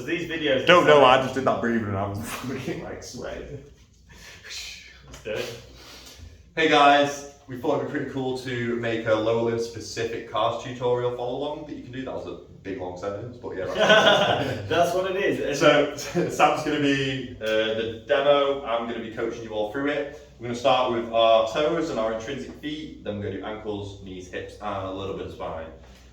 these videos. Don't know. I just did that breathing and I was fucking like sweating. Let's do it. Hey guys, we thought it'd be pretty cool to make a lower limb specific cars tutorial follow along that you can do. That was a big long sentence, but yeah. Right. That's what it is. So Sam's going to be the demo. I'm going to be coaching you all through it. We're going to start with our toes and our intrinsic feet. Then we're going to do ankles, knees, hips, and a little bit of spine.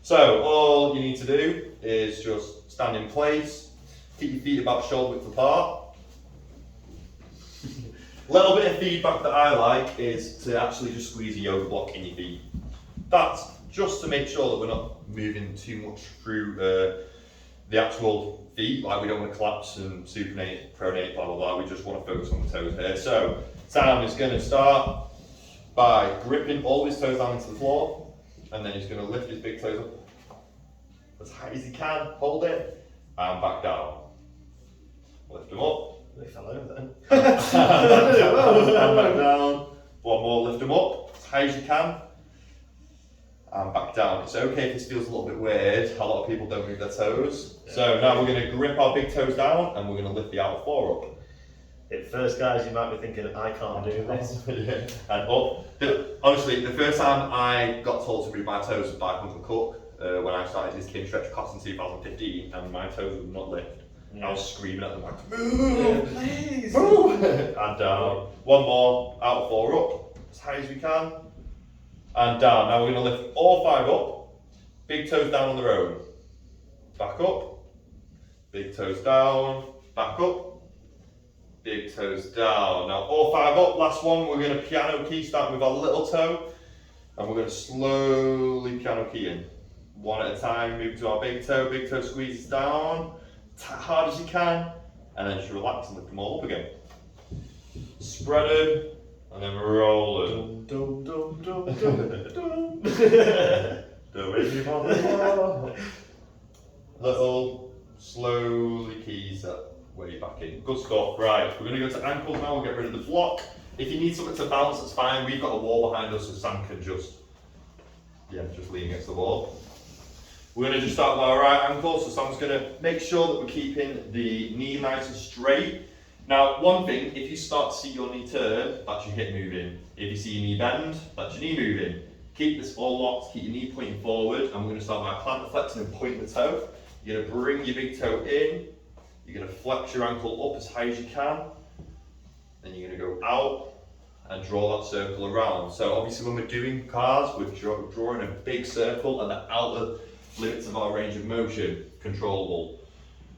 So all you need to do is just stand in place. Keep your feet about shoulder width apart. Little bit of feedback that I like is to actually just squeeze a yoga block in your feet. That's just to make sure that we're not moving too much through the actual feet, like we don't want to collapse and supinate, pronate, blah blah blah. We just want to focus on the toes here. So Sam is going to start by gripping all his toes down into the floor, and then he's going to lift his big toes up as high as he can, hold it, and back down. Lift them up. They fell over then. And back down. One more, lift them up as high as you can. And back down. It's okay if this feels a little bit weird. A lot of people don't move their toes. So now we're going to grip our big toes down and we're going to lift the outer four up. At first, guys, you might be thinking, I can't do this. Yeah. And up. Honestly, the first time I got told to move my toes was by Uncle Cook when I started his King Stretch class in 2015, and my toes would not lift. I was screaming at them like, move, please, move! And down. One more, out four up, as high as we can. And down. Now we're going to lift all five up. Big toes down on their own. Back up. Big toes down. Back up. Big toes down. Now all five up. Last one, we're going to piano key, starting with our little toe. And we're going to slowly piano key in. One at a time, move to our big toe squeezes down. Hard as you can, and then just relax and lift them all up again. Spread them, and then roll them. Dum, dum, dum, dum, dum. Little, slowly keys that way back in. Good stuff. Right, we're going to go to ankles now. We'll get rid of the block. If you need something to bounce, that's fine. We've got a wall behind us, so Sam can just lean against the wall. We're going to just start with our right ankle, so Sam's going to make sure that we're keeping the knee nice and straight. Now, one thing, if you start to see your knee turn, that's your hip moving. If you see your knee bend, that's your knee moving. Keep this all locked, keep your knee pointing forward, and we're going to start by plantar flexing and pointing the toe. You're going to bring your big toe in, you're going to flex your ankle up as high as you can, then you're going to go out and draw that circle around. So obviously when we're doing cars, we're drawing a big circle and the outer limits of our range of motion controllable.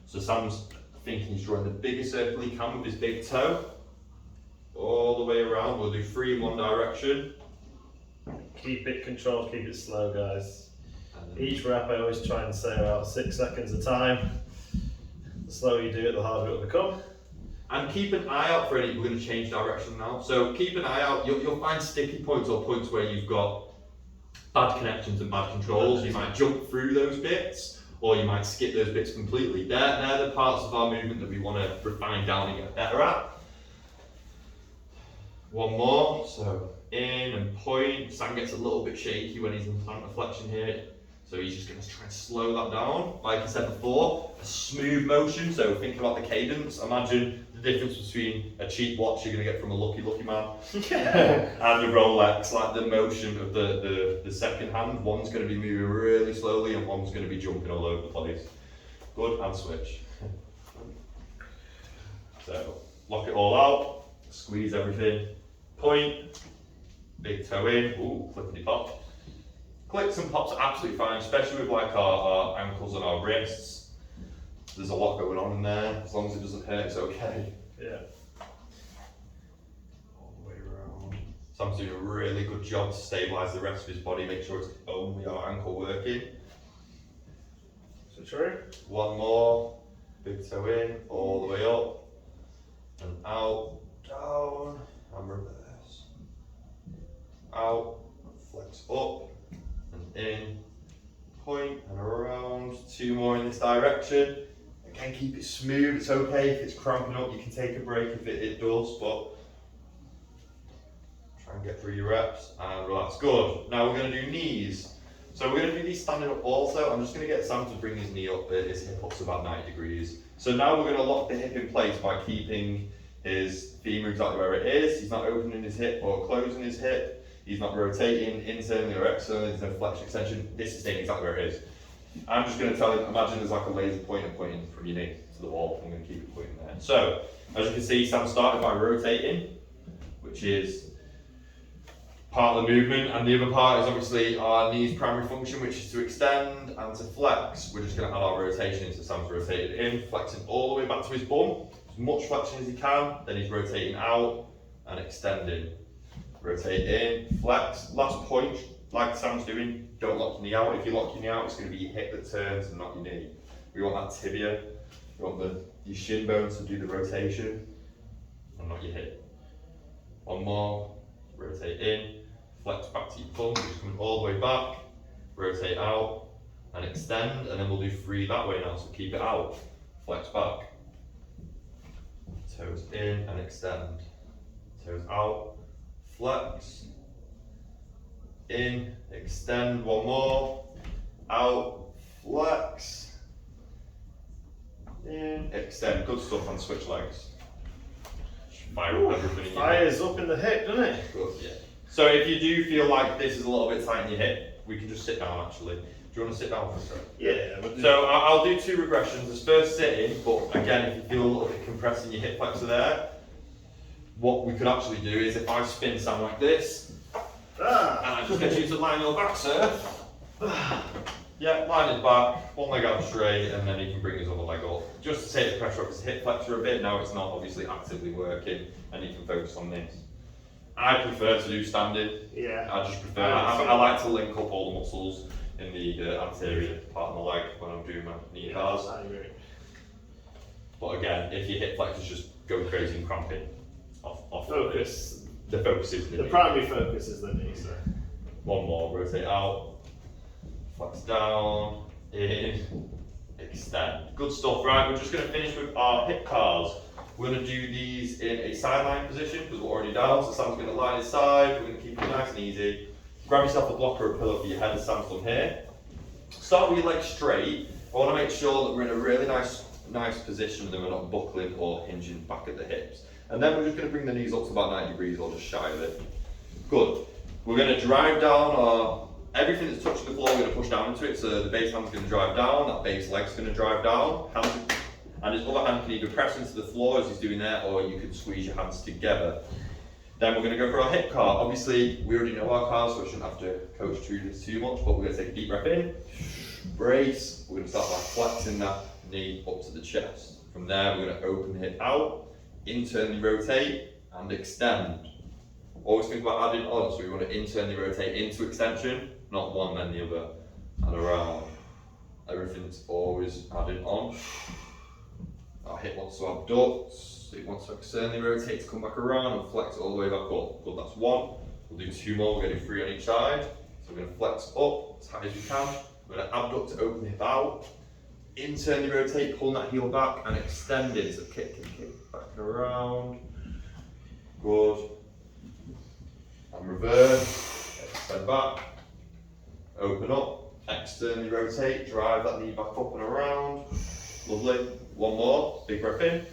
So Sam's thinking he's drawing the biggest circle he can with his big toe all the way around. We'll do 3 in one direction. Keep it controlled, keep it slow, guys. Each rep I always try and say about 6 seconds a time. The slower you do it, the harder it will become. And keep an eye out for any, we're going to change direction now. So keep an eye out, you'll find sticky points or points where you've got bad connections and bad controls. You might jump through those bits, or you might skip those bits completely. They're the parts of our movement that we want to refine down and get better at. One more, so in and point. Sam gets a little bit shaky when he's in plantar flexion here, so he's just going to try and slow that down. Like I said before, a smooth motion, so think about the cadence. Imagine the difference between a cheap watch you're going to get from a lucky man and a Rolex, like the motion of the second hand. One's going to be moving really slowly and one's going to be jumping all over the place. Good, and switch. So lock it all out, squeeze everything, point, big toe in, ooh, clippity pop. Clicks and pops are absolutely fine, especially with like our ankles and our wrists. There's a lot going on in there. As long as it doesn't hurt, it's okay. Yeah. All the way around. Sam's doing a really good job to stabilise the rest of his body, make sure it's only our ankle working. So true. One more. Big toe in, all the way up. And out, down, and reverse. Out, flex up, and in. Point and around. 2 more in this direction. Again, keep it smooth. It's okay if it's cramping up. You can take a break if it does, but try and get through your reps and relax. Good. Now we're going to do knees. So we're going to do these standing up also. I'm just going to get Sam to bring his knee up, his hip up to about 90 degrees. So now we're going to lock the hip in place by keeping his femur exactly where it is. He's not opening his hip or closing his hip. He's not rotating internally or externally. There's no flexion extension. This is staying exactly where it is. I'm just going to tell him, imagine there's like a laser pointer pointing from your knee to the wall. I'm going to keep it pointing there. So, as you can see, Sam started by rotating, which is part of the movement, and the other part is obviously our knee's primary function, which is to extend and to flex. We're just going to add our rotation in, so Sam's rotated in, flexing all the way back to his bum, as much flexion as he can, then he's rotating out and extending. Rotate in, flex, last point, like Sam's doing, don't lock your knee out. If you lock your knee out, it's going to be your hip that turns and not your knee. We want that tibia, we want your shin bones to do the rotation, and not your hip. One more, rotate in, flex back to your thumb, which is coming all the way back, rotate out, and extend, and then we'll do 3 that way now, so keep it out, flex back, toes in and extend, toes out, flex, in, extend, one more, out, flex, in, extend, good stuff, and switch legs. Fire up everything in your hip. Fires up in the hip, doesn't it? Good, yeah. So if you do feel like this is a little bit tight in your hip, we can just sit down actually. Do you want to sit down for a second? Yeah. But So I'll do 2 regressions. There's first sitting, but again, if you feel a little bit compressed in your hip flexor there, what we could actually do is if I spin Sam like this, and I just get you to line your back, sir. Yeah, line his back, one leg out straight, and then he can bring his other leg up. Just to take the pressure off his hip flexor a bit. Now it's not obviously actively working, and he can focus on this. I prefer to do standing. yeah. I just prefer, I like to link up all the muscles in the anterior part of my leg when I'm doing my knee cars. I agree. But again, if your hip flexors just go crazy and cramping, off Focus. the focus is The primary focus is the knee, so. One more, rotate out, flex down, in, extend. Good stuff, right? We're just going to finish with our hip cars. We're going to do these in a sideline position because we're already down. So Sam's going to line his side. We're going to keep it nice and easy. Grab yourself a block or a pillow for your head as Sam's done here. Start with your legs straight. I want to make sure that we're in a really nice position, that we're not buckling or hinging back at the hips. And then we're just going to bring the knees up to about 90 degrees or just shy of it. Good. We're going to drive down everything that's touching the floor, we're going to push down into it. So the base hand's going to drive down, that base leg's going to drive down. And his other hand can either press into the floor as he's doing that, or you can squeeze your hands together. Then we're going to go for our hip car. Obviously, we already know our cars, so I shouldn't have to coach through this too much, but we're going to take a deep breath in, brace. We're going to start by flexing that knee up to the chest. From there, we're going to open the hip out, internally rotate, and extend. Always think about adding on, so we want to internally rotate into extension, not one then the other, and around. Everything's always adding on. Our hip wants to abduct, so it wants to externally rotate to come back around and flex all the way back up. Good, that's 1. We'll do 2 more, we're going to do 3 on each side. So we're going to flex up as high as we can. We're going to abduct to open the hip out. Internally rotate, pulling that heel back and extend it. So kick, back and around. Good. And reverse, extend back. Open up, externally rotate, drive that knee back up and around. Lovely. 1 more, big breath in.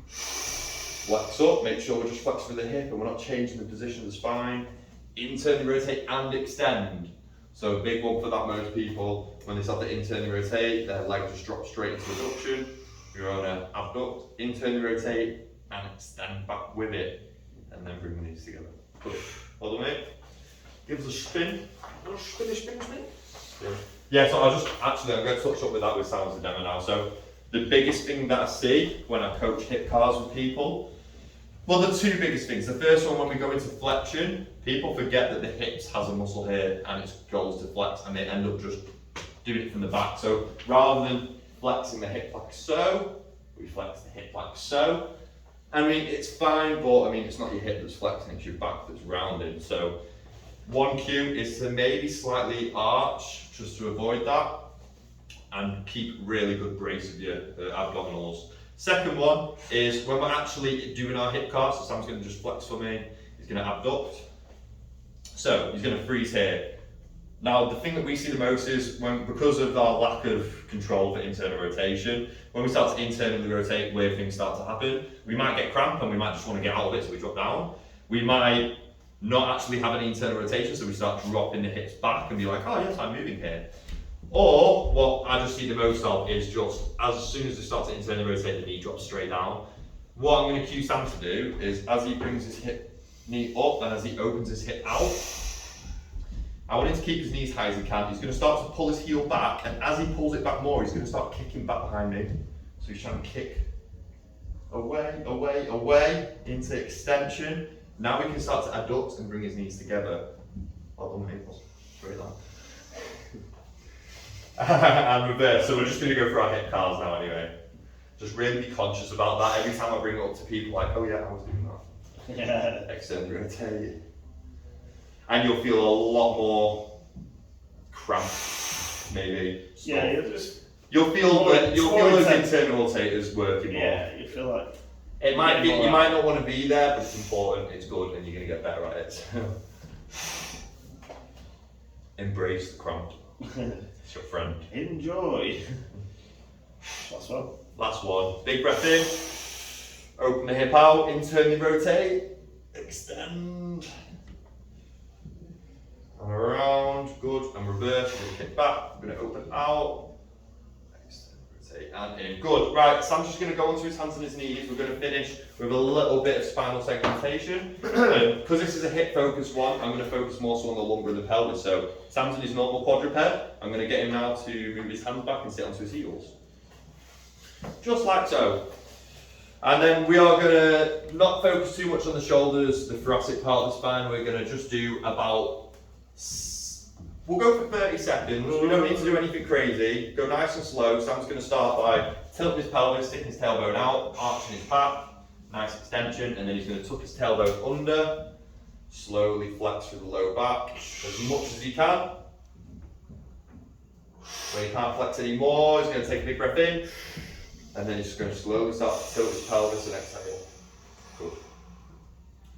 Flex up, make sure we're just flexing with the hip and we're not changing the position of the spine. Internally rotate and extend. So a big one for that, most people, when they start to internally rotate, their leg just drops straight into reduction. You're on an abduct, internally rotate and extend back with it. And then bring the knees together. Good. Well done, mate. Give us a spin. Spin. Yeah, so I'm going to touch up with that with Sam as a demo now. So the biggest thing that I see when I coach hip cars with people, well, the 2 biggest things. The first one, when we go into flexion, people forget that the hips has a muscle here and it goes to flex, and they end up just doing it from the back. So rather than flexing the hip like so, we flex the hip like so. I mean, it's fine, but I mean, it's not your hip that's flexing, it's your back that's rounded. So 1 cue is to maybe slightly arch, just to avoid that, and keep really good brace of your abdominals. Second one is when we're actually doing our hip cast, so Sam's going to just flex for me, he's going to abduct. So he's going to freeze here. Now, the thing that we see the most is because of our lack of control for internal rotation, when we start to internally rotate, weird things start to happen. We might get cramp and we might just want to get out of it, so we drop down. We might not actually have any internal rotation, so we start dropping the hips back and be like, oh yes, I'm moving here. Or what I just see the most of is just as soon as they start to internally rotate, the knee drops straight down. What I'm going to cue Sam to do is as he brings his knee up and as he opens his hip out, I want him to keep his knees high as he can. He's going to start to pull his heel back, and as he pulls it back more, he's going to start kicking back behind me. So he's trying to kick away, away, away into extension. Now we can start to adduct and bring his knees together. Well done, Maples. Straight down. And reverse. So we're just going to go for our hip curls now anyway. Just really be conscious about that. Every time I bring it up to people, like, oh yeah, I was doing that. Yeah. Extend, rotate. And you'll feel a lot more cramp, maybe. Yeah, you'll feel those intense. internal rotators working more. Yeah, you feel like It might be, more you out. might not want to be there, but it's important, it's good, and you're going to get better at it. Embrace the cramp. It's your friend. enjoy. That's one. Last one. Big breath in. Open the hip out, internally rotate. Extend. And around, good, and reverse, we're going to kick back, we're going to open out, extend, rotate, and in, good. Right, Sam's just going to go onto his hands and his knees, we're going to finish with a little bit of spinal segmentation. Because this is a hip focused one, I'm going to focus more so on the lumbar and the pelvis, so Sam's in his normal quadruped, I'm going to get him now to move his hands back and sit onto his heels. Just like so. And then we are going to not focus too much on the shoulders, the thoracic part of the spine, we're going to just do about we'll go for 30 seconds, we don't need to do anything crazy, go nice and slow. Sam's going to start by tilting his pelvis, sticking his tailbone out, arching his back, nice extension, and then he's going to tuck his tailbone under, slowly flex through the low back as much as he can. When he can't flex anymore, he's going to take a big breath in, and then he's just going to slowly start to tilt his pelvis and exhale. Good.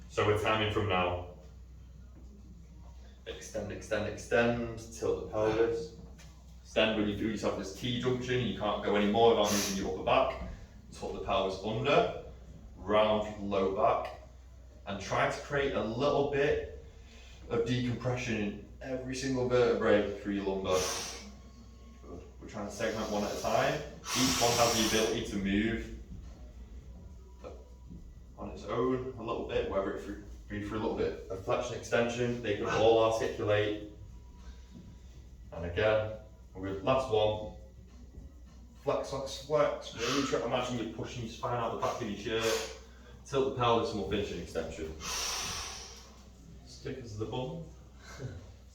So we're timing from now. Extend, extend, extend, tilt the pelvis. Extend when you feel yourself at this T-junction, you can't go any more without moving your upper back. Tilt the pelvis under, round from the low back, and try to create a little bit of decompression in every single vertebrae through your lumbar. Good. We're trying to segment one at a time. Each one has the ability to move on its own a little bit, whether it be for a little bit of flexion extension, they can all articulate. And again, with last one, flex, flex, flex. Really try to imagine you're pushing your spine out the back of your shirt. Tilt the pelvis and we'll finish an extension. Stick as the bum.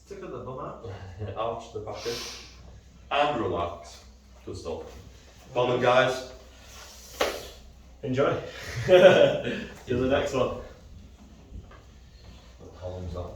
Stick with the bum out. Arch the back in. And relax. Good stuff. Well done, guys. Enjoy. Do the next one. How long's that?